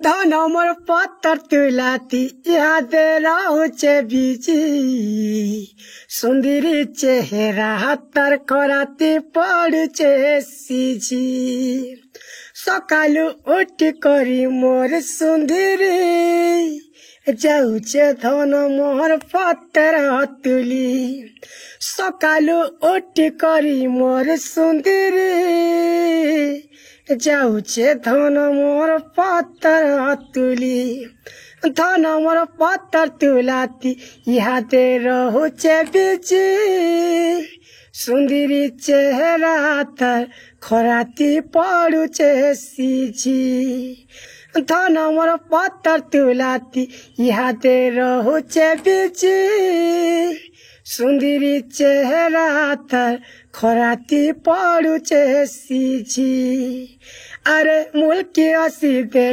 धन मोर पत्तर तुलाती याद रहुचे बिजी सुंदरी चेहरा तर कराती पड़ुचे सिजी सकालु उठी करी मोर सुंदरी जाऊचे धन मोर पत्तर तुली सकालु उठी करी मोर सुंदरी जाऊचे धन मोर पत्तर तुली धन मोर पत्तर तुलाती यादे रहुचे बिजी सुंदरी चेहरा तर खराती पड़ुचे सिजी धन मोर पत्तर तुलाती यादे रहुचे बिजी सुंदरी चेहरा तर खराती पड़ुचे सिजी अरे मुल्की असी दे